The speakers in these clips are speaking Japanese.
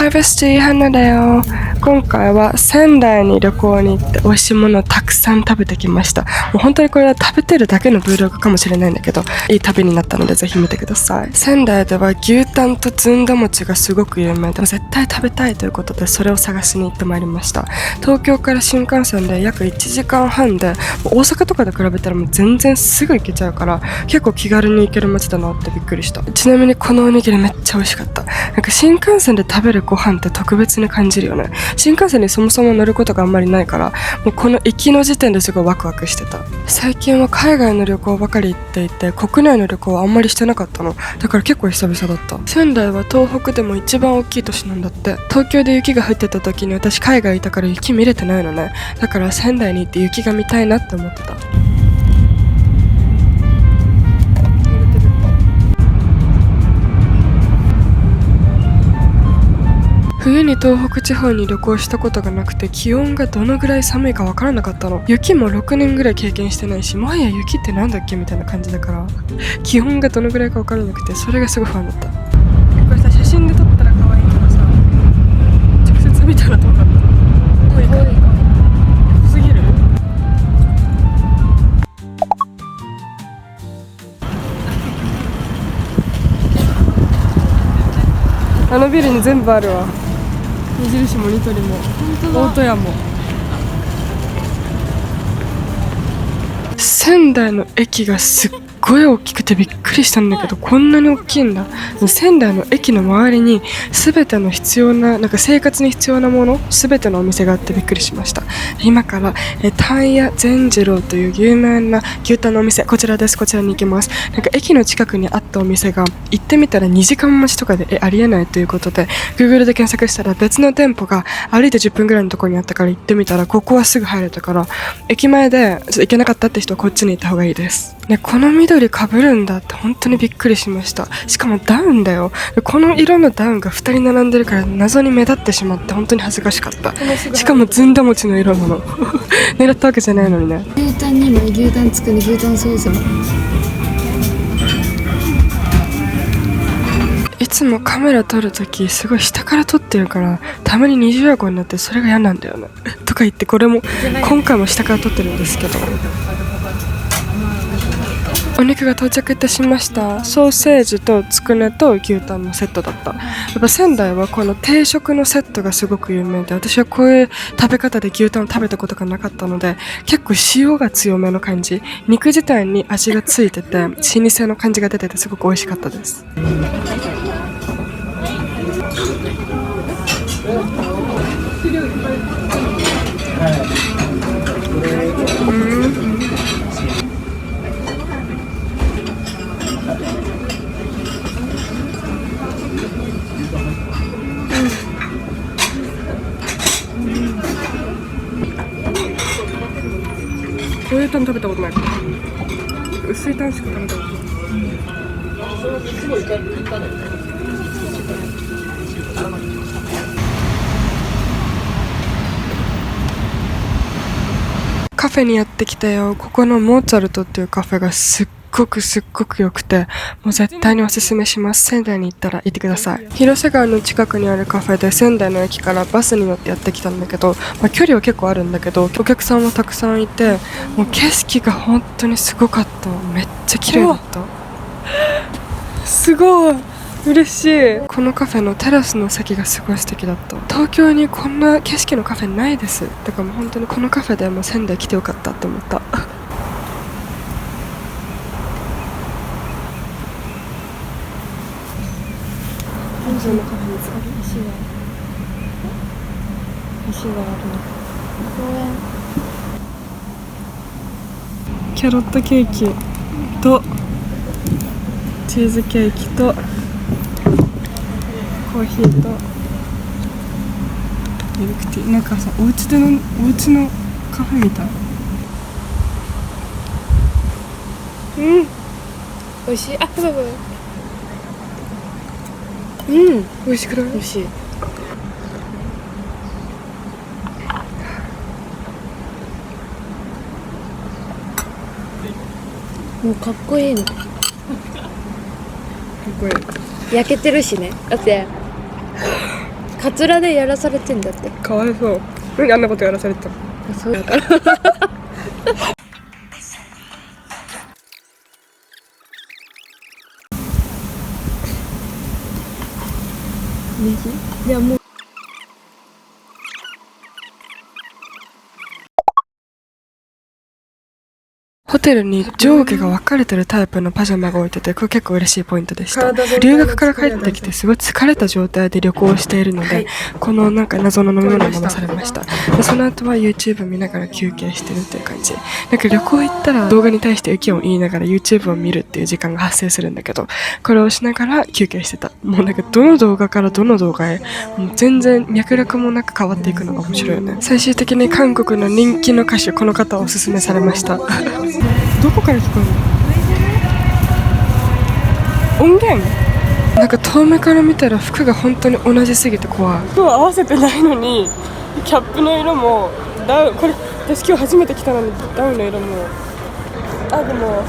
ハイベスティーハナだよ。今回は仙台に旅行に行って美味しいものをたくさん食べてきました。もう本当にこれは食べてるだけの Vlog かもしれないんだけど、いい旅になったのでぜひ見てください。仙台では牛タンとずんだ餅がすごく有名で、絶対食べたいということでそれを探しに行ってまいりました。東京から新幹線で約1時間半で、大阪とかで比べたらもう全然すぐ行けちゃうから、結構気軽に行ける街だなってびっくりした。ちなみにこのおにぎりめっちゃ美味しかった。なんか新幹線で食べるご飯って特別に感じるよね。新幹線にそもそも乗ることがあんまりないから、もうこの行きの時点ですごいワクワクしてた。最近は海外の旅行ばかり行っていて、国内の旅行はあんまりしてなかったの。だから結構久々だった。仙台は東北でも一番大きい都市なんだって。東京で雪が降ってた時に私海外いたから雪見れてないのね。だから仙台に行って雪が見たいなって思ってた。冬に東北地方に旅行したことがなくて、気温がどのぐらい寒いかわからなかったの。雪も6年ぐらい経験してないし、もはや雪ってなんだっけみたいな感じだから、気温がどのぐらいかわからなくて、それがすごい不安だった。これさ、写真で撮ったら可愛いけどさ、直接見たらどうかった？可愛いか良すぎる。あのビルに全部あるわ。無印もニトリも大戸屋も。仙台の駅がすっごい大きくてびっくりしたんだけど、こんなに大きいんだ。仙台の駅の周りに全ての必要な、なんか生活に必要なもの全てのお店があってびっくりしました。今からタイヤ善次郎という有名な牛タンのお店、こちらです。こちらに行きます。なんか駅の近くにあったお店が行ってみたら2時間待ちとかでありえないということで Google で検索したら別の店舗が歩いて10分ぐらいのところにあったから行ってみたら、ここはすぐ入れたから、駅前で行けなかったって人はこっちに行った方がいいです。ね、この緑被るんだって本当にびっくりしました。しかもダウンだよ。この色のダウンが2人並んでるから謎に目立ってしまって本当に恥ずかしかった。しかもずんだ餅の色なの狙ったわけじゃないのにね。牛タン2枚、牛タンつくね、牛タンソースも。いつもカメラ撮るときすごい下から撮ってるから、たまに二重顎になってそれが嫌なんだよねとか言って、これも今回も下から撮ってるんですけど、お肉が到着いたしました。ソーセージとつくねと牛タンのセットだった。やっぱ仙台はこの定食のセットがすごく有名で、私はこういう食べ方で牛タンを食べたことがなかったので、結構塩が強めの感じ、肉自体に味がついてて老舗の感じが出ててすごく美味しかったです。こういうタン食べたことない。薄いタンしか食べたことない。カフェにやってきたよ。ここのモーツァルトっていうカフェがすっごく良くて、もう絶対におすすめします。仙台に行ったら行ってください。広瀬川の近くにあるカフェで、仙台の駅からバスに乗ってやってきたんだけど、距離は結構あるんだけど、お客さんもたくさんいて、もう景色が本当にすごかった。めっちゃ綺麗だった。すごい嬉しい。このカフェのテラスの席がすごい素敵だった。東京にこんな景色のカフェないです。だからもう本当にこのカフェでもう仙台来てよかったって思った。そのカフェに使う石があるの。キャロットケーキとチーズケーキとコーヒーとミルクティー。なんかさ、お家のカフェみたい。美味しい。あ、やばい。美味しくない？美味しい。もうかっこいいの。かっこいい。焼けてるしね。だってカツラでやらされてんだって。かわいそう。何あんなことやらされてたの。そうだからいやもうホテルに上下が分かれてるタイプのパジャマが置いてて、これ結構嬉しいポイントでした。留学から帰ってきてすごい疲れた状態で旅行しているので、このなんか謎の飲み物を飲まされました。でその後は YouTube 見ながら休憩してるっていう感じ。なんか旅行行ったら動画に対して意見を言いながら YouTube を見るっていう時間が発生するんだけど、これをしながら休憩してた。もうなんかどの動画からどの動画へもう全然脈絡もなく変わっていくのが面白いよね。最終的に韓国の人気の歌手、この方をおすすめされましたどこから聞こえるの？音源？なんか遠目から見たら服が本当に同じすぎて怖い。服を合わせてないのにキャップの色もダウン、これ私今日初めて着たのにダウンの色もでも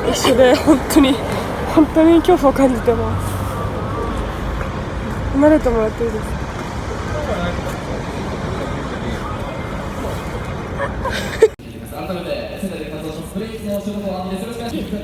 一緒で本当に恐怖を感じてます。離れてもらっていいですか？改めて仙台で活動しますプリンスの仕事はよろしくお願いします。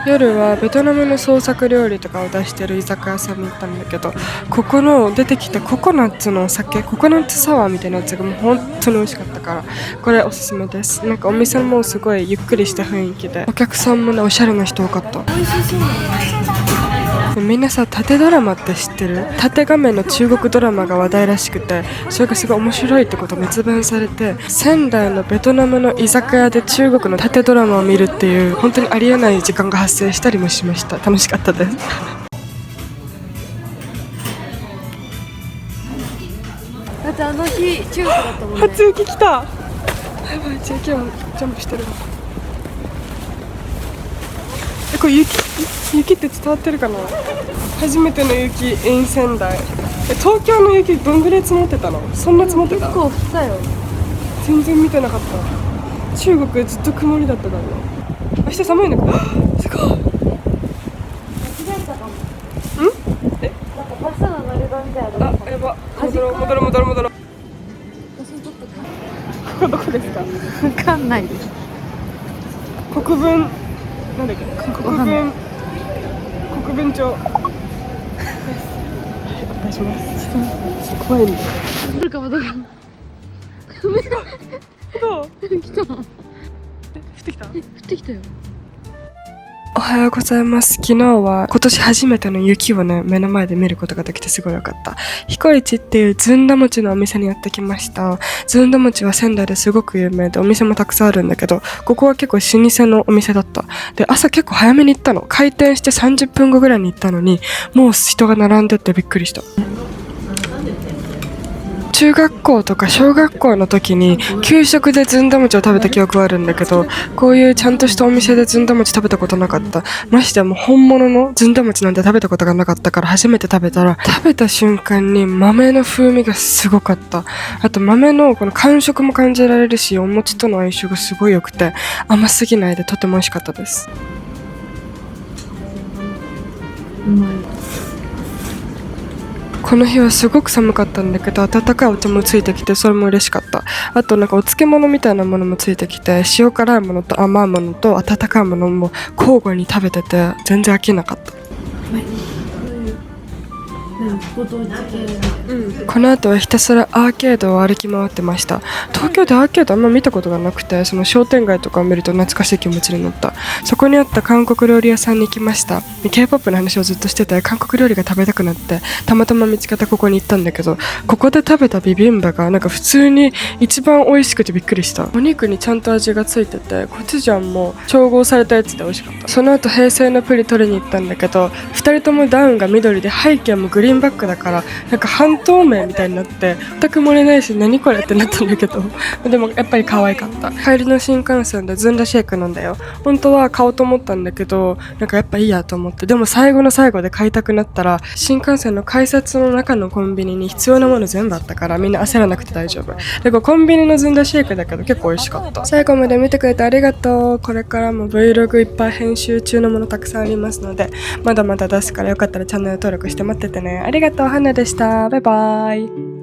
夜はベトナムの創作料理とかを出してる居酒屋さんに行ったんだけど、ここの出てきたココナッツのお酒、ココナッツサワーみたいなやつがもう本当に美味しかったから、これおすすめです。なんかお店もすごいゆっくりした雰囲気で、お客さんもねおしゃれな人多かった。みんなさ、縦ドラマって知ってる？縦画面の中国ドラマが話題らしくて、それがすごい面白いってことを熱弁されて、仙台のベトナムの居酒屋で中国の縦ドラマを見るっていう本当にありえない時間が発生したりもしました。楽しかったですだってあの日中国だったもんね。初雪来た。やばい、JK もジャンプしてるわ。これ雪って伝わってるかな？初めての雪 in 仙台。東京の雪どんぐらい積もってたの？そんな積もってた？結構降ったよ。全然見てなかった。中国ずっと曇りだったからね。明日寒いのか？すごい。間違えたかも。なんかバスの乗り場みたいな。やば。戻ろう。私にとってここどこですか？わかんないです。国分なんだっけ？国分町。お願いします。怖いんだ。どれかまだ。どう？来た。降ってきた？降ってきたよ。おはようございます。昨日は今年初めての雪をね、目の前で見ることができてすごい良かった。彦市っていうずんだ餅のお店にやってきました。ずんだ餅は仙台ですごく有名でお店もたくさんあるんだけど、ここは結構老舗のお店だった。で、朝結構早めに行ったの。開店して30分後ぐらいに行ったのに、もう人が並んでてびっくりした。中学校とか小学校の時に給食でずんだ餅を食べた記憶はあるんだけど、こういうちゃんとしたお店でずんだ餅食べたことなかった。ましてやもう本物のずんだ餅なんて食べたことがなかったから、初めて食べたら食べた瞬間に豆の風味がすごかった。あと豆のこの感触も感じられるし、お餅との相性がすごい良くて甘すぎないでとても美味しかったです。うまい。この日はすごく寒かったんだけど、温かいお茶もついてきてそれも嬉しかった。あとなんかお漬物みたいなものもついてきて、塩辛いものと甘いものと温かいものも交互に食べてて全然飽きなかった。ご当地系。この後はひたすらアーケードを歩き回ってました。東京でアーケードあんま見たことがなくて、その商店街とかを見ると懐かしい気持ちになった。そこにあった韓国料理屋さんに行きました。 K-POP の話をずっとしてて韓国料理が食べたくなってたまたま見つけたここに行ったんだけど、ここで食べたビビンバがなんか普通に一番美味しくてびっくりした。お肉にちゃんと味がついてて、コチュジャンも調合されたやつで美味しかった。その後平成のプリ取りに行ったんだけど、2人ともダウンが緑で背景もグリリーンバックだからなんか半透明みたいになって全く漏れないし、何これってなったんだけどでもやっぱり可愛かった。帰りの新幹線でずんだシェイク飲んだよ。本当は買おうと思ったんだけど、なんかやっぱいいやと思って、でも最後の最後で買いたくなったら新幹線の改札の中のコンビニに必要なもの全部あったから、みんな焦らなくて大丈夫。でコンビニのずんだシェイクだけど結構美味しかった。最後まで見てくれてありがとう。これからも Vlog いっぱい編集中のものたくさんありますので、まだまだ出すからよかったらチャンネル登録して待っててね。ありがとう、はなでした。バイバイ。